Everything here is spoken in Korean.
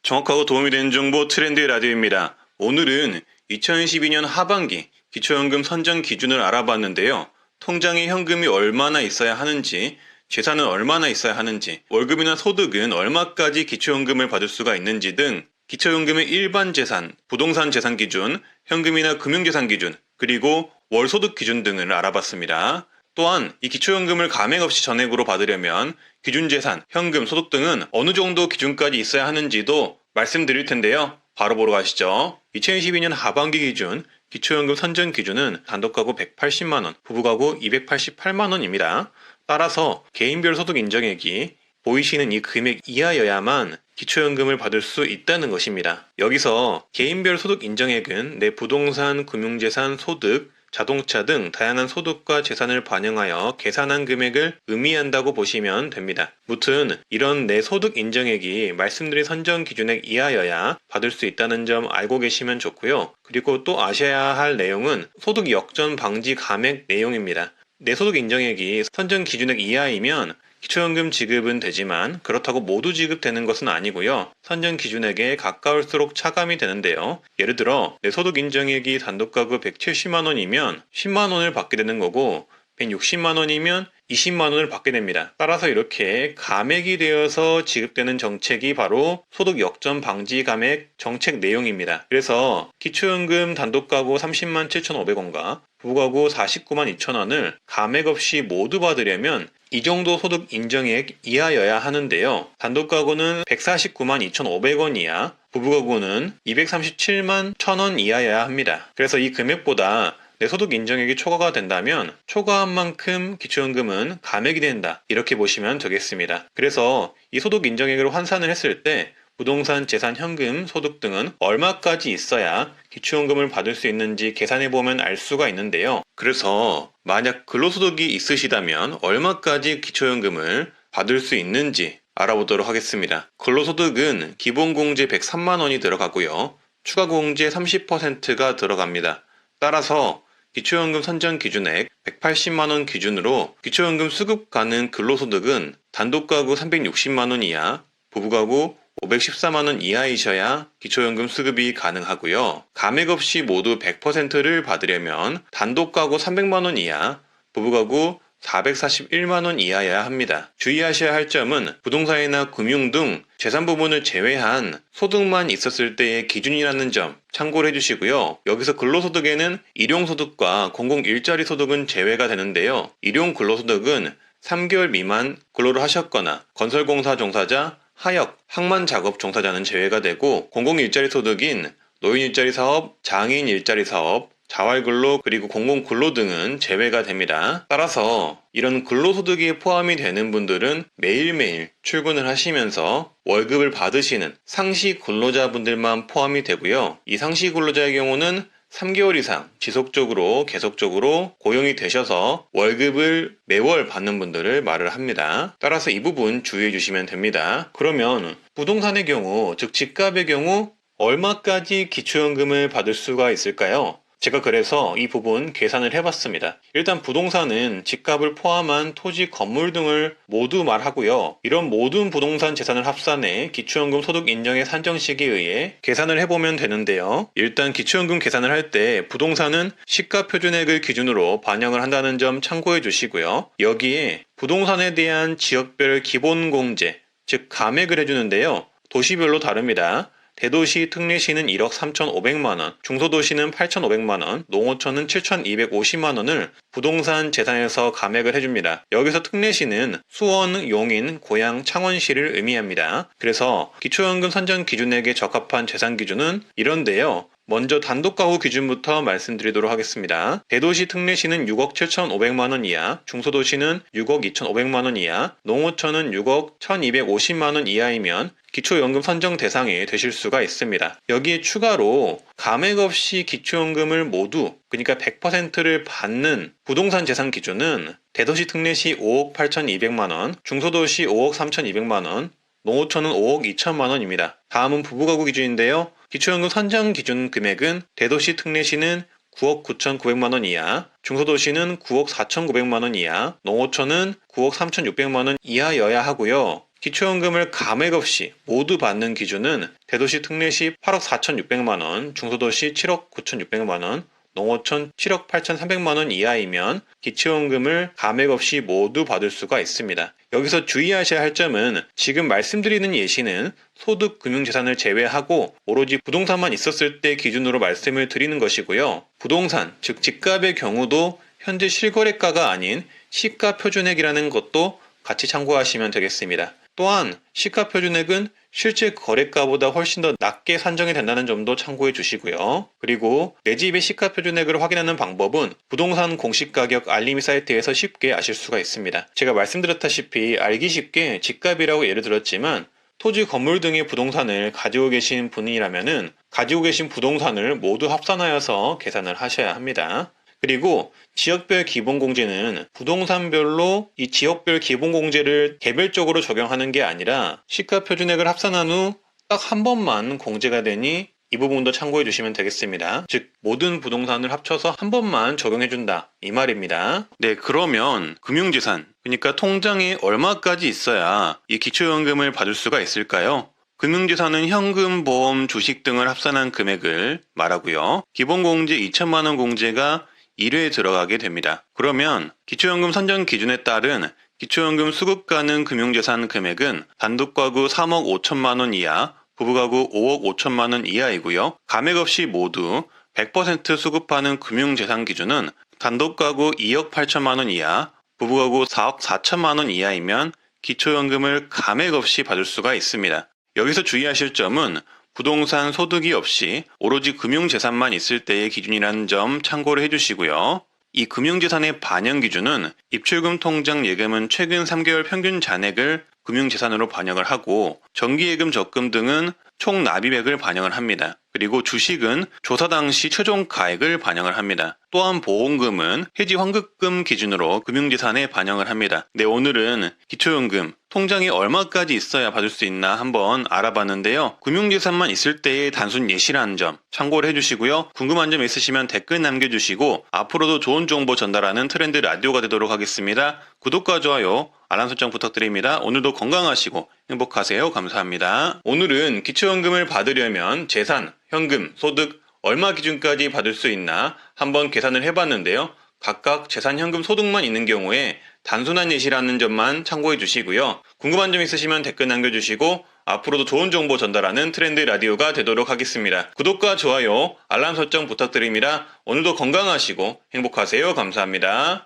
정확하고 도움이 되는 정보 트렌드 라디오입니다. 오늘은 2012년 하반기 기초연금 선정 기준을 알아봤는데요. 통장에 현금이 얼마나 있어야 하는지, 재산은 얼마나 있어야 하는지, 월급이나 소득은 얼마까지 기초연금을 받을 수가 있는지 등 기초연금의 일반 재산, 부동산 재산 기준, 현금이나 금융재산 기준, 그리고 월소득 기준 등을 알아봤습니다. 또한 이 기초연금을 감액 없이 전액으로 받으려면 기준재산, 현금, 소득 등은 어느 정도 기준까지 있어야 하는지도 말씀드릴 텐데요. 바로 보러 가시죠. 2022년 하반기 기준 기초연금 선정 기준은 단독가구 180만원, 부부가구 288만원입니다. 따라서 개인별 소득 인정액이 보이시는 이 금액 이하여야만 기초연금을 받을 수 있다는 것입니다. 여기서 개인별 소득 인정액은 내 부동산, 금융재산, 소득, 자동차 등 다양한 소득과 재산을 반영하여 계산한 금액을 의미한다고 보시면 됩니다. 무튼 이런 내 소득 인정액이 말씀드린 선정 기준액 이하여야 받을 수 있다는 점 알고 계시면 좋고요. 그리고 또 아셔야 할 내용은 소득 역전 방지 감액 내용입니다. 내 소득 인정액이 선정 기준액 이하이면 기초연금 지급은 되지만 그렇다고 모두 지급되는 것은 아니고요. 선정 기준액에 가까울수록 차감이 되는데요. 예를 들어 내 소득 인정액이 단독가구 170만원이면 10만원을 받게 되는 거고 160만원이면 20만원을 받게 됩니다. 따라서 이렇게 감액이 되어서 지급되는 정책이 바로 소득 역전 방지 감액 정책 내용입니다. 그래서 기초연금 단독가구 30만 7,500원과 부부가구 49만 2천원을 감액 없이 모두 받으려면 이 정도 소득 인정액 이하여야 하는데요. 단독가구는 149만 2,500원 이하, 부부가구는 237만 1,000원 이하여야 합니다. 그래서 이 금액보다 내 소득 인정액이 초과가 된다면 초과한 만큼 기초연금은 감액이 된다. 이렇게 보시면 되겠습니다. 그래서 이 소득 인정액을 환산을 했을 때 부동산, 재산, 현금, 소득 등은 얼마까지 있어야 기초연금을 받을 수 있는지 계산해보면 알 수가 있는데요. 그래서 만약 근로소득이 있으시다면 얼마까지 기초연금을 받을 수 있는지 알아보도록 하겠습니다. 근로소득은 기본공제 103만원이 들어가고요. 추가공제 30%가 들어갑니다. 따라서 기초연금 선정 기준액 180만원 기준으로 기초연금 수급 가능 근로소득은 단독가구 360만원 이하, 부부가구 514만원 이하이셔야 기초연금 수급이 가능하고요. 감액 없이 모두 100%를 받으려면 단독가구 300만원 이하, 부부가구 441만원 이하여야 합니다. 주의하셔야 할 점은 부동산이나 금융 등 재산 부분을 제외한 소득만 있었을 때의 기준이라는 점 참고를 해주시고요. 여기서 근로소득에는 일용소득과 공공일자리 소득은 제외가 되는데요. 일용 근로소득은 3개월 미만 근로를 하셨거나 건설공사 종사자, 하역, 항만 작업 종사자는 제외가 되고 공공일자리 소득인 노인일자리 사업, 장애인 일자리 사업, 자활근로 그리고 공공근로 등은 제외가 됩니다. 따라서 이런 근로소득에 포함이 되는 분들은 매일매일 출근을 하시면서 월급을 받으시는 상시 근로자분들만 포함이 되고요. 이 상시 근로자의 경우는 3개월 이상 지속적으로 계속적으로 고용이 되셔서 월급을 매월 받는 분들을 말을 합니다. 따라서 이 부분 주의해 주시면 됩니다. 그러면 부동산의 경우, 즉 집값의 경우 얼마까지 기초연금을 받을 수가 있을까요? 제가 그래서 이 부분 계산을 해봤습니다. 일단 부동산은 집값을 포함한 토지, 건물 등을 모두 말하고요. 이런 모든 부동산 재산을 합산해 기초연금 소득 인정의 산정식에 의해 계산을 해보면 되는데요. 일단 기초연금 계산을 할 때 부동산은 시가 표준액을 기준으로 반영을 한다는 점 참고해 주시고요. 여기에 부동산에 대한 지역별 기본공제, 즉 감액을 해주는데요. 도시별로 다릅니다. 대도시 특례시는 1억 3,500만원, 중소도시는 8,500만원, 농어촌은 7,250만원을 부동산 재산에서 감액을 해줍니다. 여기서 특례시는 수원, 용인, 고양, 창원시를 의미합니다. 그래서 기초연금 선정 기준액에 적합한 재산 기준은 이런데요. 먼저 단독가구 기준부터 말씀드리도록 하겠습니다. 대도시 특례시는 6억 7,500만원 이하, 중소도시는 6억 2,500만원 이하, 농어촌은 6억 1,250만원 이하이면 기초연금 선정 대상이 되실 수가 있습니다. 여기에 추가로 감액 없이 기초연금을 모두, 그러니까 100%를 받는 부동산 재산 기준은 대도시 특례시 5억 8,200만원, 중소도시 5억 3,200만원, 농어촌은 5억 2천만원입니다. 다음은 부부가구 기준인데요. 기초연금 선정 기준 금액은 대도시 특례시는 9억 9,900만원 이하, 중소도시는 9억 4,900만원 이하, 농어촌은 9억 3,600만원 이하여야 하고요. 기초연금을 감액 없이 모두 받는 기준은 대도시 특례시 8억 4,600만원, 중소도시 7억 9,600만원, 농어촌 7억 8,300만원 이하이면 기초연금을 감액 없이 모두 받을 수가 있습니다. 여기서 주의하셔야 할 점은 지금 말씀드리는 예시는 소득 금융재산을 제외하고 오로지 부동산만 있었을 때 기준으로 말씀을 드리는 것이고요. 부동산, 즉 집값의 경우도 현재 실거래가가 아닌 시가표준액이라는 것도 같이 참고하시면 되겠습니다. 또한 시가표준액은 실제 거래가보다 훨씬 더 낮게 산정이 된다는 점도 참고해 주시고요. 그리고 내 집의 시가표준액을 확인하는 방법은 부동산 공시가격 알림이 사이트에서 쉽게 아실 수가 있습니다. 제가 말씀드렸다시피 알기 쉽게 집값이라고 예를 들었지만 토지, 건물 등의 부동산을 가지고 계신 분이라면은 가지고 계신 부동산을 모두 합산하여서 계산을 하셔야 합니다. 그리고 지역별 기본공제는 부동산별로 이 지역별 기본공제를 개별적으로 적용하는 게 아니라 시가표준액을 합산한 후 딱 한 번만 공제가 되니 이 부분도 참고해 주시면 되겠습니다. 즉 모든 부동산을 합쳐서 한 번만 적용해준다 이 말입니다. 네, 그러면 금융재산, 그러니까 통장에 얼마까지 있어야 이 기초연금을 받을 수가 있을까요? 금융재산은 현금, 보험, 주식 등을 합산한 금액을 말하고요. 기본공제 2천만 원 공제가 1회에 들어가게 됩니다. 그러면 기초연금 선정 기준에 따른 기초연금 수급 가능 금융재산 금액은 단독가구 3억 5천만 원 이하, 부부가구 5억 5천만 원 이하이고요. 감액 없이 모두 100% 수급하는 금융재산 기준은 단독가구 2억 8천만 원 이하, 부부가구 4억 4천만 원 이하이면 기초연금을 감액 없이 받을 수가 있습니다. 여기서 주의하실 점은 부동산 소득이 없이 오로지 금융재산만 있을 때의 기준이라는 점 참고를 해주시고요. 이 금융재산의 반영 기준은 입출금 통장 예금은 최근 3개월 평균 잔액을 금융재산으로 반영을 하고 정기예금 적금 등은 총 납입액을 반영을 합니다. 그리고 주식은 조사 당시 최종 가액을 반영을 합니다. 또한 보험금은 해지 환급금 기준으로 금융재산에 반영을 합니다. 네, 오늘은 기초연금 통장에 얼마까지 있어야 받을 수 있나 한번 알아봤는데요. 금융재산만 있을 때의 단순 예시라는 점 참고를 해주시고요. 궁금한 점 있으시면 댓글 남겨주시고 앞으로도 좋은 정보 전달하는 트렌드 라디오가 되도록 하겠습니다. 구독과 좋아요, 알람 설정 부탁드립니다. 오늘도 건강하시고 행복하세요. 감사합니다. 오늘은 기초연금을 받으려면 재산, 현금, 소득 얼마 기준까지 받을 수 있나 한번 계산을 해봤는데요. 각각 재산, 현금, 소득만 있는 경우에 단순한 예시라는 점만 참고해 주시고요. 궁금한 점 있으시면 댓글 남겨주시고 앞으로도 좋은 정보 전달하는 트렌드 라디오가 되도록 하겠습니다. 구독과 좋아요, 알람 설정 부탁드립니다. 오늘도 건강하시고 행복하세요. 감사합니다.